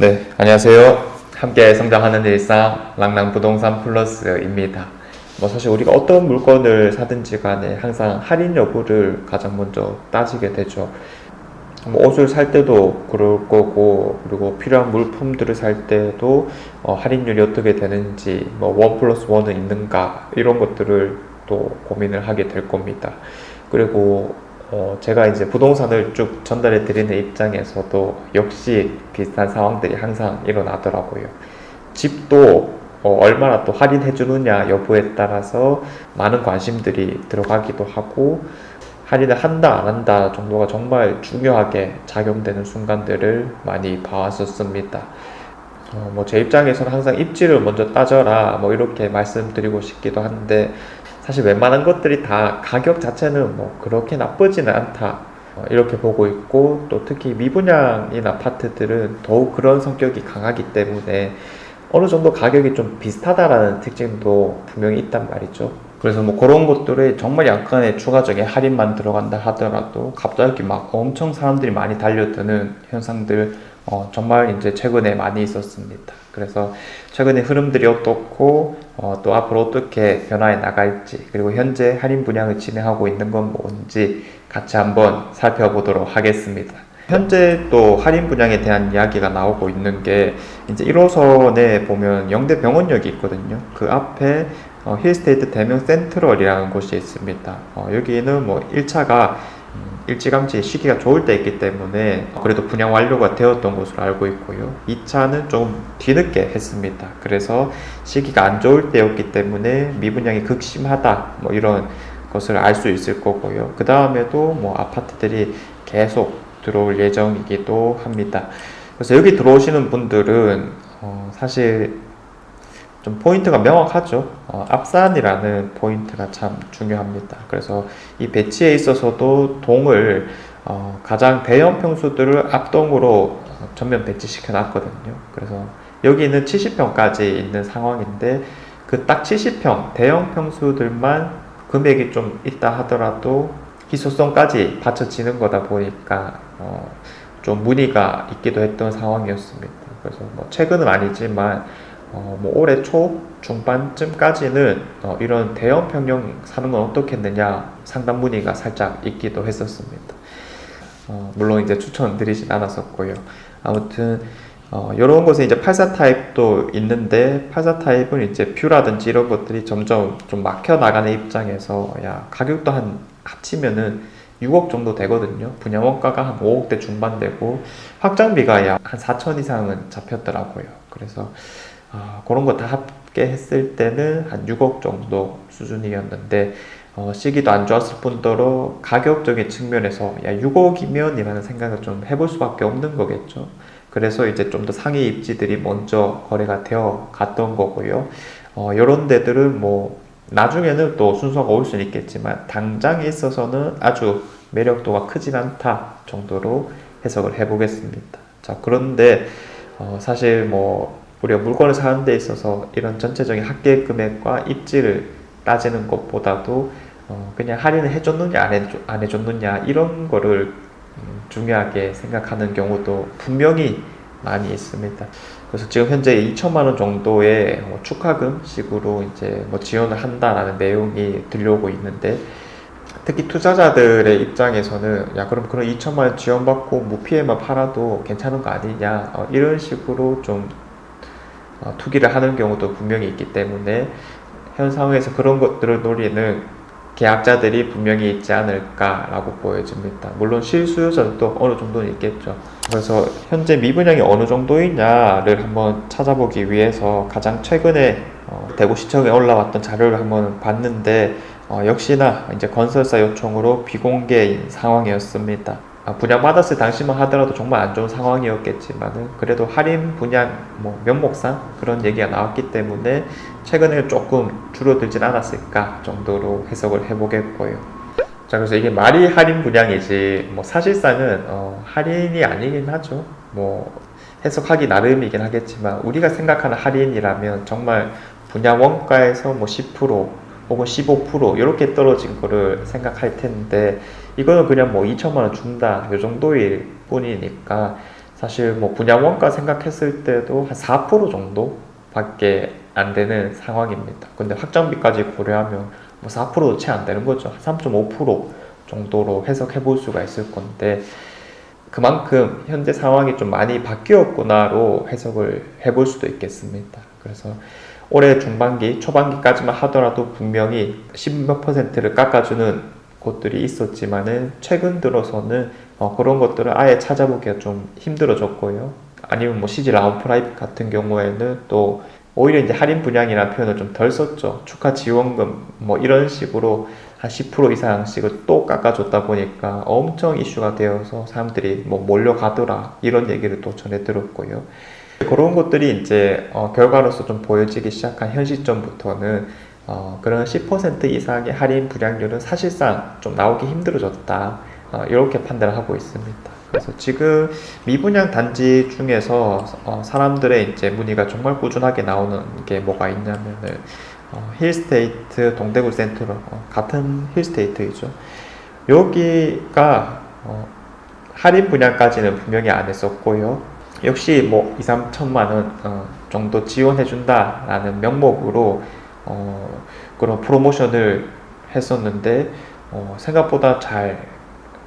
네, 안녕하세요. 함께 성장하는 일상 랑랑부동산 플러스입니다. 사실 우리가 어떤 물건을 사든지 간에 항상 할인 여부를 가장 먼저 따지게 되죠. 옷을 살 때도 그럴 거고, 그리고 필요한 물품들을 살 때도 할인율이 어떻게 되는지, 원 플러스 원은 있는가 이런 것들을 또 고민을 하게 될 겁니다. 그리고 제가 이제 부동산을 쭉 전달해 드리는 입장에서도 역시 비슷한 상황들이 항상 일어나더라고요. 집도 얼마나 또 할인해 주느냐 여부에 따라서 많은 관심들이 들어가기도 하고, 할인을 한다 안 한다 정도가 정말 중요하게 작용되는 순간들을 많이 봐왔었습니다. 제 입장에서는 항상 입지를 먼저 따져라 이렇게 말씀드리고 싶기도 한데, 사실 웬만한 것들이 다 가격 자체는 그렇게 나쁘지는 않다 이렇게 보고 있고, 또 특히 미분양인 아파트들은 더욱 그런 성격이 강하기 때문에 어느 정도 가격이 좀 비슷하다라는 특징도 분명히 있단 말이죠. 그래서 그런 것들에 정말 약간의 추가적인 할인만 들어간다 하더라도 갑자기 막 엄청 사람들이 많이 달려드는 현상들 정말 이제 최근에 많이 있었습니다. 그래서 최근의 흐름들이 어떻고 또 앞으로 어떻게 변화해 나갈지, 그리고 현재 할인 분양을 진행하고 있는 건 뭔지 같이 한번 살펴보도록 하겠습니다. 현재 또 할인 분양에 대한 이야기가 나오고 있는 게, 이제 1호선에 보면 영대병원역이 있거든요. 그 앞에 힐스테이트 대명 센트럴이라는 곳이 있습니다. 여기는 1차가 일찌감치 시기가 좋을 때 있기 때문에 그래도 분양 완료가 되었던 것으로 알고 있고요. 2차는 좀 뒤늦게 했습니다. 그래서 시기가 안 좋을 때였기 때문에 미분양이 극심하다 이런 것을 알 수 있을 거고요. 그 다음에도 아파트들이 계속 들어올 예정이기도 합니다. 그래서 여기 들어오시는 분들은 사실 좀 포인트가 명확하죠. 앞산이라는 포인트가 참 중요합니다. 그래서 이 배치에 있어서도 동을 가장 대형 평수들을 앞동으로 전면 배치시켜 놨거든요. 그래서 여기는 70평까지 있는 상황인데, 그 딱 70평 대형 평수들만 금액이 좀 있다 하더라도 희소성까지 받쳐지는 거다 보니까 좀 문의가 있기도 했던 상황이었습니다. 그래서 최근은 아니지만 올해 초 중반쯤까지는 이런 대형 평형 사는 건 어떻겠느냐 상담 문의가 살짝 있기도 했었습니다. 물론 이제 추천드리진 않았었고요. 아무튼 이런 곳에 이제 84 타입도 있는데, 84 타입은 이제 뷰라든지 이런 것들이 점점 좀 막혀 나가는 입장에서 가격도 한 합치면은 6억 정도 되거든요. 분양 원가가 한 5억대 중반 되고 확장비가 약 한 4천 이상은 잡혔더라고요. 그래서 그런 거 다 합계 했을 때는 한 6억 정도 수준이었는데, 시기도 안 좋았을 뿐더러 가격적인 측면에서 6억이면 이라는 생각을 좀 해볼 수밖에 없는 거겠죠. 그래서 이제 좀 더 상위 입지들이 먼저 거래가 되어 갔던 거고요. 이런 데들은 나중에는 또 순서가 올 수는 있겠지만 당장에 있어서는 아주 매력도가 크진 않다 정도로 해석을 해보겠습니다. 자, 그런데 사실 우리가 물건을 사는 데 있어서 이런 전체적인 합계 금액과 입지를 따지는 것보다도 그냥 할인을 해줬느냐 안 해줬느냐 이런 거를 중요하게 생각하는 경우도 분명히 많이 있습니다. 그래서 지금 현재 2천만 원 정도의 축하금 식으로 이제 지원을 한다라는 내용이 들려오고 있는데, 특히 투자자들의 입장에서는 그럼 그런 2천만 원 지원받고 무피해만 팔아도 괜찮은 거 아니냐 이런 식으로 좀 투기를 하는 경우도 분명히 있기 때문에, 현 상황에서 그런 것들을 노리는 계약자들이 분명히 있지 않을까라고 보여집니다. 물론 실수요자도 어느 정도는 있겠죠. 그래서 현재 미분양이 어느 정도이냐를 한번 찾아보기 위해서 가장 최근에 대구시청에 올라왔던 자료를 한번 봤는데, 역시나 이제 건설사 요청으로 비공개인 상황이었습니다. 분양받았을 당시만 하더라도 정말 안 좋은 상황이었겠지만은, 그래도 할인 분양 면목상 그런 얘기가 나왔기 때문에 최근에 조금 줄어들진 않았을까 정도로 해석을 해보겠고요. 자, 그래서 이게 말이 할인 분양이지 사실상은 할인이 아니긴 하죠. 해석하기 나름이긴 하겠지만, 우리가 생각하는 할인이라면 정말 분양 원가에서 10% 혹은 15% 이렇게 떨어진 거를 생각할 텐데, 이거는 그냥 2천만 원 준다 요 정도일 뿐이니까 사실 뭐 분양 원가 생각했을 때도 한 4% 정도밖에 안 되는 상황입니다. 근데 확정비까지 고려하면 뭐 4%도 채 안 되는 거죠. 3.5% 정도로 해석해 볼 수가 있을 건데, 그만큼 현재 상황이 좀 많이 바뀌었구나로 해석을 해볼 수도 있겠습니다. 그래서 올해 중반기, 초반기까지만 하더라도 분명히 10몇 퍼센트를 깎아주는 곳들이 있었지만은 최근 들어서는 그런 것들을 아예 찾아보기가 좀 힘들어졌고요. 아니면 뭐 CG 라운프라이브 같은 경우에는 또 오히려 이제 할인 분양이라는 표현을 좀 덜 썼죠. 축하 지원금 뭐 이런 식으로 한 10% 이상씩을 또 깎아줬다 보니까 엄청 이슈가 되어서 사람들이 뭐 몰려가더라 이런 얘기를 또 전해 들었고요. 그런 것들이 이제 결과로서 좀 보여지기 시작한 현 시점부터는 그런 10% 이상의 할인 분양률은 사실상 좀 나오기 힘들어졌다, 이렇게 판단을 하고 있습니다. 그래서 지금 미분양 단지 중에서 사람들의 이제 문의가 정말 꾸준하게 나오는 게 뭐가 있냐면은 힐스테이트 동대구 센트럴, 같은 힐스테이트이죠. 여기가 할인 분양까지는 분명히 안 했었고요. 역시 뭐 2, 3천만 원 정도 지원해준다라는 명목으로 그런 프로모션을 했었는데 생각보다 잘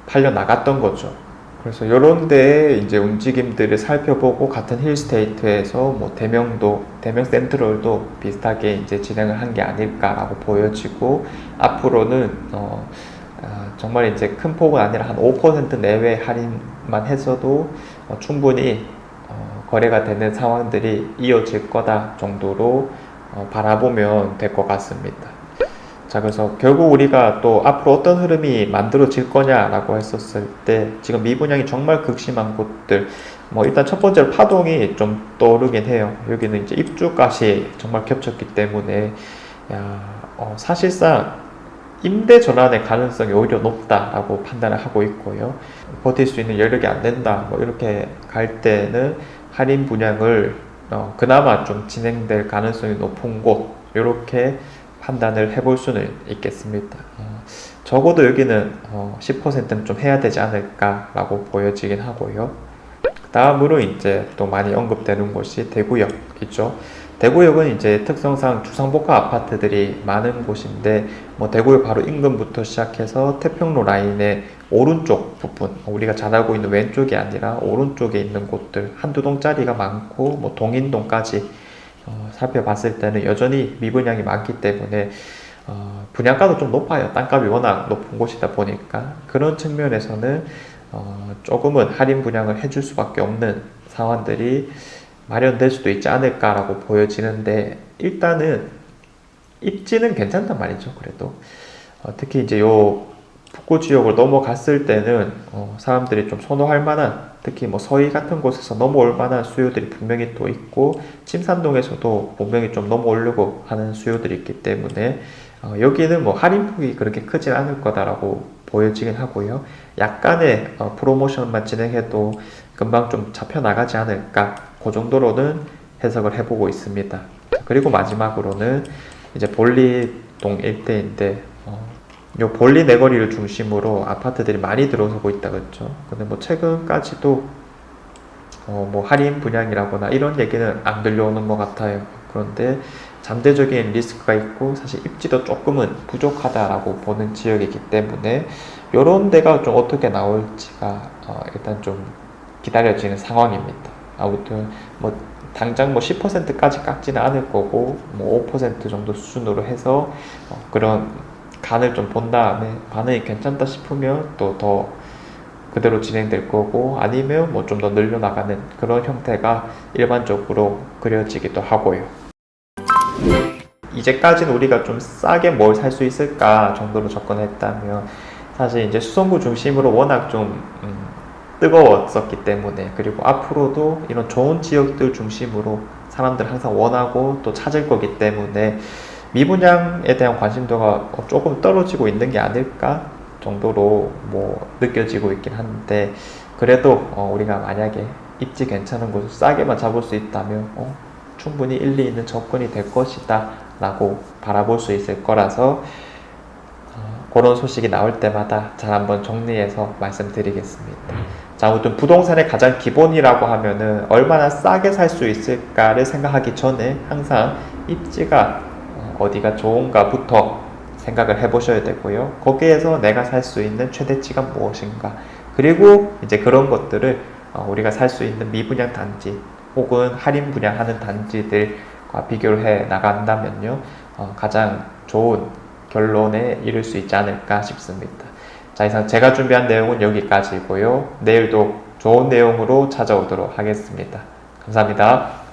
팔려 나갔던 거죠. 그래서 이런 데에 이제 움직임들을 살펴보고 같은 힐스테이트에서 뭐 대명 센트럴도 비슷하게 이제 진행을 한 게 아닐까라고 보여지고, 앞으로는 정말 이제 큰 폭은 아니라 한 5% 내외 할인만 해서도 충분히 거래가 되는 상황들이 이어질 거다 정도로 바라보면 될 것 같습니다. 자, 그래서 결국 우리가 또 앞으로 어떤 흐름이 만들어질 거냐라고 했었을 때, 지금 미분양이 정말 극심한 곳들, 뭐 일단 첫 번째로 파동이 좀 떠오르긴 해요. 여기는 이제 입주가시 정말 겹쳤기 때문에 사실상 임대 전환의 가능성이 오히려 높다라고 판단을 하고 있고요. 버틸 수 있는 여력이 안 된다, 뭐 이렇게 갈 때는 할인 분양을 그나마 좀 진행될 가능성이 높은 곳, 이렇게 판단을 해볼 수는 있겠습니다. 적어도 여기는 10%는 좀 해야 되지 않을까라고 보여지긴 하고요. 그 다음으로 이제 또 많이 언급되는 곳이 대구역이죠. 대구역은 이제 특성상 주상복합 아파트들이 많은 곳인데, 뭐 대구역 바로 인근부터 시작해서 태평로 라인의 오른쪽 부분, 우리가 잘 알고 있는 왼쪽이 아니라 오른쪽에 있는 곳들 한두 동짜리가 많고, 뭐 동인동까지 살펴봤을 때는 여전히 미분양이 많기 때문에 분양가도 좀 높아요. 땅값이 워낙 높은 곳이다 보니까 그런 측면에서는 조금은 할인 분양을 해줄 수밖에 없는 상황들이 마련될 수도 있지 않을까라고 보여지는데, 일단은 입지는 괜찮단 말이죠. 그래도 특히 이제 요 북구 지역을 넘어갔을 때는 사람들이 좀 선호할 만한, 특히 뭐 서희 같은 곳에서 넘어올 만한 수요들이 분명히 또 있고, 침산동에서도 분명히 좀 넘어오려고 하는 수요들이 있기 때문에 여기는 뭐 할인폭이 그렇게 크진 않을 거다라고 보여지긴 하고요. 약간의 프로모션만 진행해도 금방 좀 잡혀 나가지 않을까, 그 정도로는 해석을 해보고 있습니다. 그리고 마지막으로는 이제 볼리동 일대인데, 요 볼리 내거리를 중심으로 아파트들이 많이 들어서고 있다 그랬죠. 근데 뭐 최근까지도 뭐 할인 분양이라거나 이런 얘기는 안 들려오는 것 같아요. 그런데 잠재적인 리스크가 있고 사실 입지도 조금은 부족하다라고 보는 지역이기 때문에 이런 데가 좀 어떻게 나올지가 일단 좀 기다려지는 상황입니다. 아무튼 뭐 당장 뭐 10%까지 깎지는 않을 거고, 뭐 5% 정도 수준으로 해서 그런 간을 좀 본 다음에 반응이 괜찮다 싶으면 또 더 그대로 진행될 거고, 아니면 뭐 좀 더 늘려나가는 그런 형태가 일반적으로 그려지기도 하고요. 이제까지는 우리가 좀 싸게 뭘 살 수 있을까 정도로 접근했다면, 사실 이제 수성구 중심으로 워낙 좀 뜨거웠었기 때문에, 그리고 앞으로도 이런 좋은 지역들 중심으로 사람들 항상 원하고 또 찾을 거기 때문에 미분양에 대한 관심도가 조금 떨어지고 있는 게 아닐까 정도로 뭐 느껴지고 있긴 한데, 그래도 우리가 만약에 입지 괜찮은 곳을 싸게만 잡을 수 있다면 충분히 일리 있는 접근이 될 것이다 라고 바라볼 수 있을 거라서 그런 소식이 나올 때마다 잘 한번 정리해서 말씀드리겠습니다. 자, 아무튼 부동산의 가장 기본이라고 하면은 얼마나 싸게 살 수 있을까를 생각하기 전에 항상 입지가 어디가 좋은가부터 생각을 해보셔야 되고요. 거기에서 내가 살 수 있는 최대치가 무엇인가. 그리고 이제 그런 것들을 우리가 살 수 있는 미분양 단지 혹은 할인 분양하는 단지들과 비교를 해 나간다면요. 가장 좋은 결론에 이를 수 있지 않을까 싶습니다. 자, 이상 제가 준비한 내용은 여기까지고요. 내일도 좋은 내용으로 찾아오도록 하겠습니다. 감사합니다.